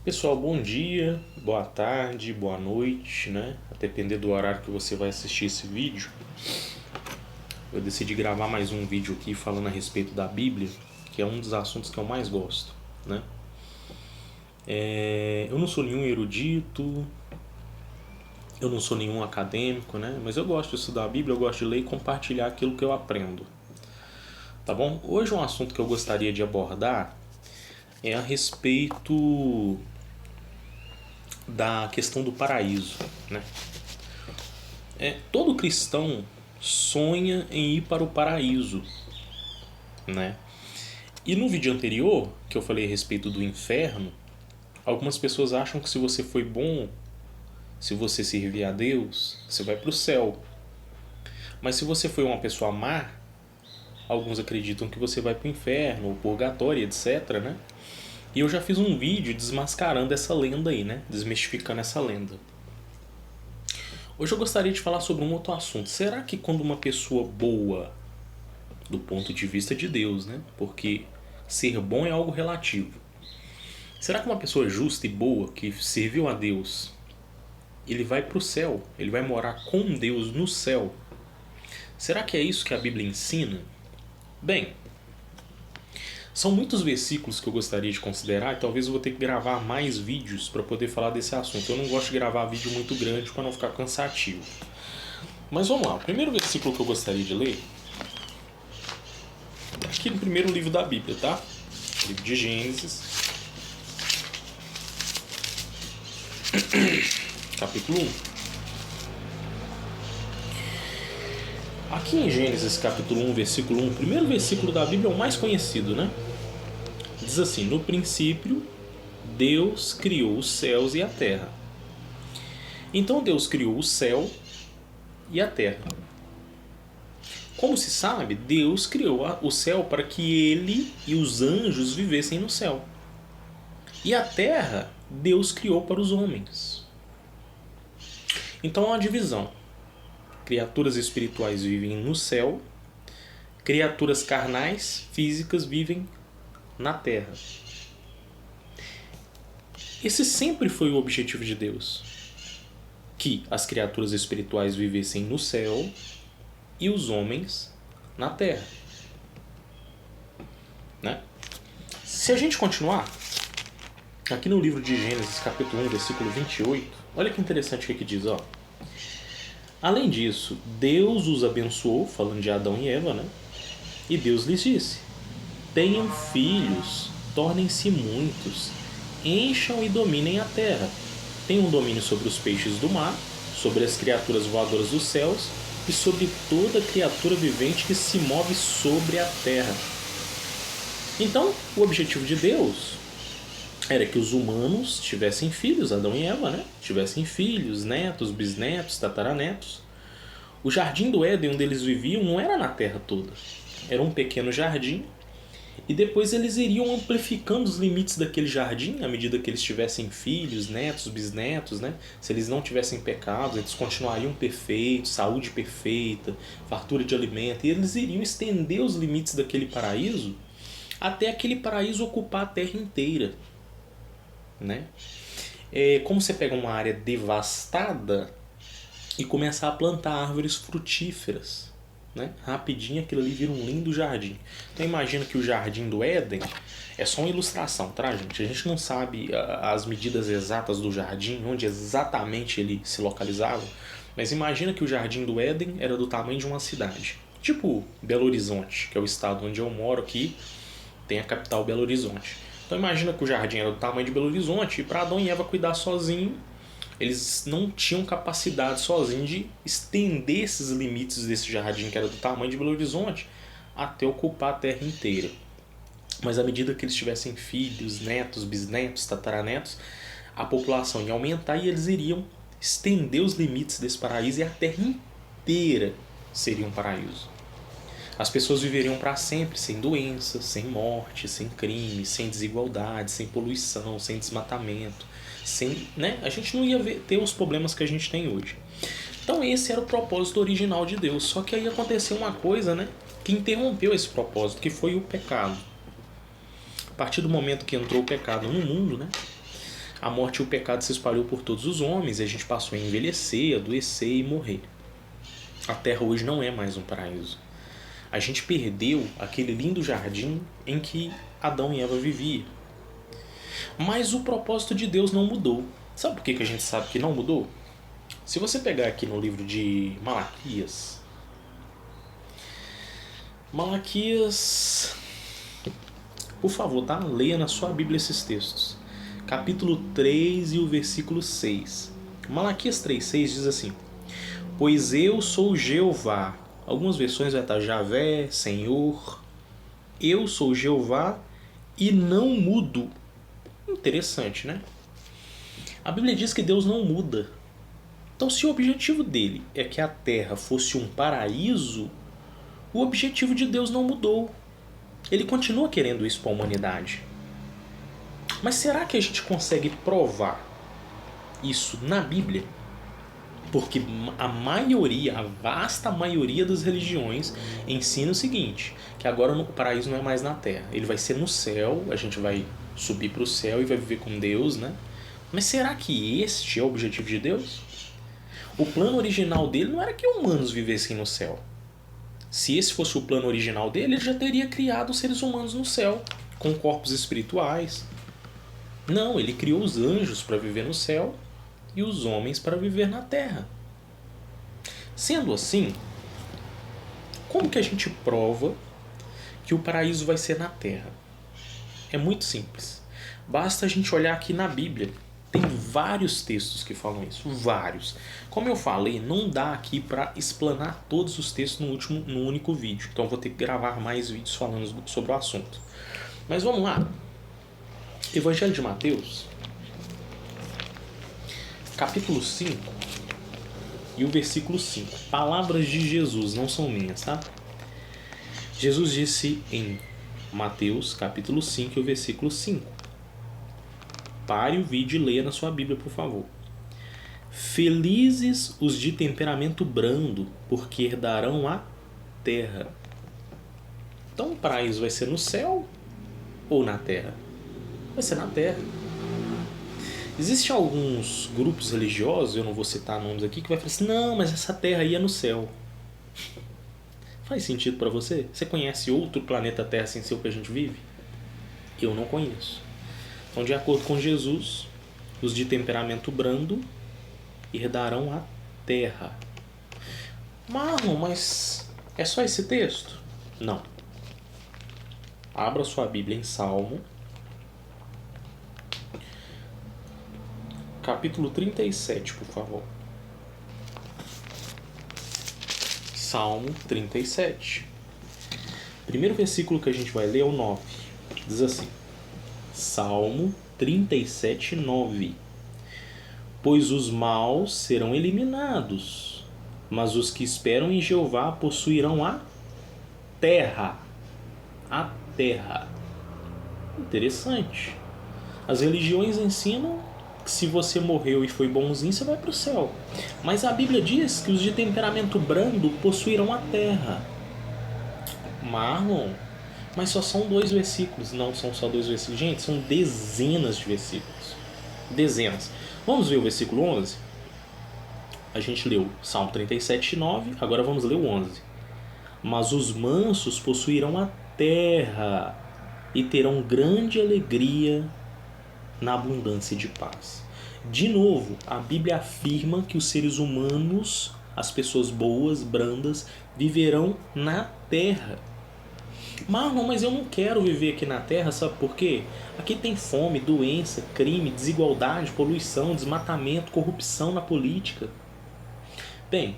Pessoal, bom dia, boa tarde, boa noite, né? A depender do horário que você vai assistir esse vídeo. Eu decidi gravar mais um vídeo aqui falando a respeito da Bíblia, que é um dos assuntos que eu mais gosto, né? Eu não sou nenhum erudito, eu não sou nenhum acadêmico, né? Mas eu gosto de estudar a Bíblia, eu gosto de ler e compartilhar aquilo que eu aprendo. Tá bom? Hoje um assunto que eu gostaria de abordar é a respeito da questão do paraíso, né? Todo cristão sonha em ir para o paraíso, né? E no vídeo anterior, que eu falei a respeito do inferno, algumas pessoas acham que se você foi bom, se você servir a Deus, você vai para o céu. Mas se você foi uma pessoa má, alguns acreditam que você vai para o inferno, ou purgatório, etc, né? E eu já fiz um vídeo desmascarando essa lenda aí, né? Desmistificando essa lenda. Hoje eu gostaria de falar sobre um outro assunto. Será que quando uma pessoa boa, do ponto de vista de Deus, né? Porque ser bom é algo relativo. Será que uma pessoa justa e boa, que serviu a Deus, ele vai para o céu? Ele vai morar com Deus no céu? Será que é isso que a Bíblia ensina? Bem, são muitos versículos que eu gostaria de considerar e talvez eu vou ter que gravar mais vídeos para poder falar desse assunto. Eu não gosto de gravar vídeo muito grande para não ficar cansativo. Mas vamos lá, o primeiro versículo que eu gostaria de ler, aqui no primeiro livro da Bíblia, tá? Livro de Gênesis, capítulo 1. Aqui em Gênesis capítulo 1, versículo 1, o primeiro versículo da Bíblia é o mais conhecido, né? Diz assim: no princípio, Deus criou os céus e a terra. Então Deus criou o céu e a terra. Como se sabe, Deus criou o céu para que ele e os anjos vivessem no céu. E a terra, Deus criou para os homens. Então há uma divisão. Criaturas espirituais vivem no céu, criaturas carnais, físicas, vivem na terra. Esse sempre foi o objetivo de Deus. Que as criaturas espirituais vivessem no céu e os homens na terra. Né? Se a gente continuar, aqui no livro de Gênesis, capítulo 1, versículo 28, olha que interessante o que diz, ó. Além disso, Deus os abençoou, falando de Adão e Eva, né? E Deus lhes disse: tenham filhos, tornem-se muitos, encham e dominem a terra. Tenham domínio sobre os peixes do mar, sobre as criaturas voadoras dos céus e sobre toda criatura vivente que se move sobre a terra. Então, o objetivo de Deus era que os humanos tivessem filhos, Adão e Eva, né? Tivessem filhos, netos, bisnetos, tataranetos. O jardim do Éden, onde eles viviam, não era na terra toda. Era um pequeno jardim. E depois eles iriam amplificando os limites daquele jardim à medida que eles tivessem filhos, netos, bisnetos, né? Se eles não tivessem pecados, eles continuariam perfeitos, saúde perfeita, fartura de alimento. E eles iriam estender os limites daquele paraíso até aquele paraíso ocupar a terra inteira. Né? Como você pega uma área devastada e começar a plantar árvores frutíferas, né? Rapidinho aquilo ali vira um lindo jardim. Então imagina que o jardim do Éden é só uma ilustração, tá, gente? A gente não sabe as medidas exatas do jardim, onde exatamente ele se localizava, mas imagina que o jardim do Éden era do tamanho de uma cidade, tipo Belo Horizonte, que é o estado onde eu moro aqui, tem a capital Belo Horizonte. Então imagina que o jardim era do tamanho de Belo Horizonte e para Adão e Eva cuidar sozinho, eles não tinham capacidade sozinhos de estender esses limites desse jardim que era do tamanho de Belo Horizonte até ocupar a terra inteira. Mas à medida que eles tivessem filhos, netos, bisnetos, tataranetos, a população ia aumentar e eles iriam estender os limites desse paraíso e a terra inteira seria um paraíso. As pessoas viveriam para sempre, sem doenças, sem morte, sem crime, sem desigualdade, sem poluição, sem desmatamento, sem, né? A gente não ia ter os problemas que a gente tem hoje. Então esse era o propósito original de Deus. Só que aí aconteceu uma coisa, né, que interrompeu esse propósito, que foi o pecado. A partir do momento que entrou o pecado no mundo, né, a morte e o pecado se espalhou por todos os homens e a gente passou a envelhecer, adoecer e morrer. A Terra hoje não é mais um paraíso. A gente perdeu aquele lindo jardim em que Adão e Eva viviam. Mas o propósito de Deus não mudou. Sabe por que a gente sabe que não mudou? Se você pegar aqui no livro de Malaquias, por favor, tá? Leia na sua Bíblia esses textos. Capítulo 3 e o versículo 6. Malaquias 3,6 diz assim: Pois eu sou Jeová. Algumas versões vai estar Javé, Senhor. Eu sou Jeová e não mudo. Interessante, né? A Bíblia diz que Deus não muda. Então, se o objetivo dele é que a Terra fosse um paraíso, o objetivo de Deus não mudou. Ele continua querendo isso para a humanidade. Mas será que a gente consegue provar isso na Bíblia? Porque a vasta maioria das religiões ensina o seguinte, que agora o paraíso não é mais na Terra. Ele vai ser no céu, a gente vai subir para o céu e vai viver com Deus, né? Mas será que este é o objetivo de Deus? O plano original dele não era que humanos vivessem no céu. Se esse fosse o plano original dele, ele já teria criado os seres humanos no céu, com corpos espirituais. Não, ele criou os anjos para viver no céu e os homens para viver na terra. Sendo assim, como que a gente prova que o paraíso vai ser na terra? É muito simples. Basta a gente olhar aqui na Bíblia. Tem vários textos que falam isso, vários. Como eu falei, não dá aqui para explanar todos os textos no único vídeo. Então vou ter que gravar mais vídeos falando sobre o assunto. Mas vamos lá. Evangelho de Mateus, capítulo 5 e o versículo 5. Palavras de Jesus, não são minhas, tá? Jesus disse em Mateus, capítulo 5 e o versículo 5. Pare o vídeo e leia na sua Bíblia, por favor. Felizes os de temperamento brando, porque herdarão a terra. Então o paraíso vai ser no céu ou na terra? Vai ser na terra. Existem alguns grupos religiosos, eu não vou citar nomes aqui, que vai falar assim, não, mas essa terra aí é no céu. Faz sentido para você? Você conhece outro planeta Terra sem ser o que a gente vive? Eu não conheço. Então, de acordo com Jesus, os de temperamento brando herdarão a terra. Marlon, mas é só esse texto? Não. Abra sua Bíblia em Salmo, capítulo 37, por favor. Salmo 37. Primeiro versículo que a gente vai ler é o 9. Diz assim: Salmo 37, 9. Pois os maus serão eliminados, mas os que esperam em Jeová possuirão a terra. A terra. Interessante. As religiões ensinam que se você morreu e foi bonzinho, você vai para o céu. Mas a Bíblia diz que os de temperamento brando possuirão a terra. Marlon, mas só são 2 versículos. Não são só 2 versículos. Gente, são dezenas de versículos. Dezenas. Vamos ver o versículo 11? A gente leu Salmo 37, 9. Agora vamos ler o 11. Mas os mansos possuirão a terra e terão grande alegria na abundância de paz. De novo, a Bíblia afirma que os seres humanos, as pessoas boas, brandas, viverão na terra. Marlon, mas eu não quero viver aqui na Terra, sabe por quê? Aqui tem fome, doença, crime, desigualdade, poluição, desmatamento, corrupção na política. Bem,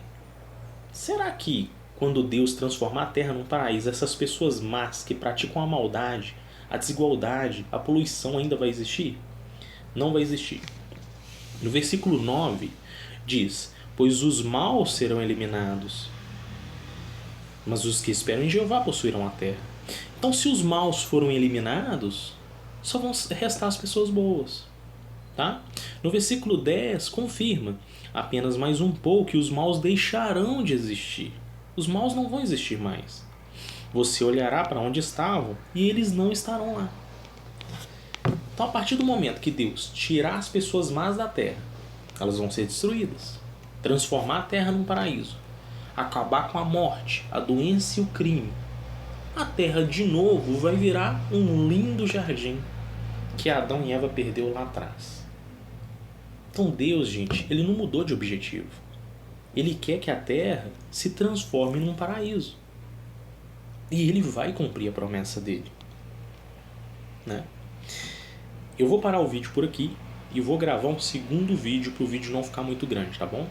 será que quando Deus transformar a Terra num paraíso, essas pessoas más que praticam a maldade, a desigualdade, a poluição ainda vai existir? Não vai existir. No versículo 9 diz: Pois os maus serão eliminados, mas os que esperam em Jeová possuirão a terra. Então, se os maus foram eliminados, só vão restar as pessoas boas. Tá? No versículo 10, confirma: apenas mais um pouco e os maus deixarão de existir. Os maus não vão existir mais. Você olhará para onde estavam e eles não estarão lá. Então, a partir do momento que Deus tirar as pessoas más da terra, elas vão ser destruídas. Transformar a terra num paraíso. Acabar com a morte, a doença e o crime. A terra de novo vai virar um lindo jardim que Adão e Eva perdeu lá atrás. Então Deus, gente, ele não mudou de objetivo. Ele quer que a terra se transforme num paraíso. E ele vai cumprir a promessa dele. Né? Eu vou parar o vídeo por aqui e vou gravar um segundo vídeo para o vídeo não ficar muito grande, tá bom?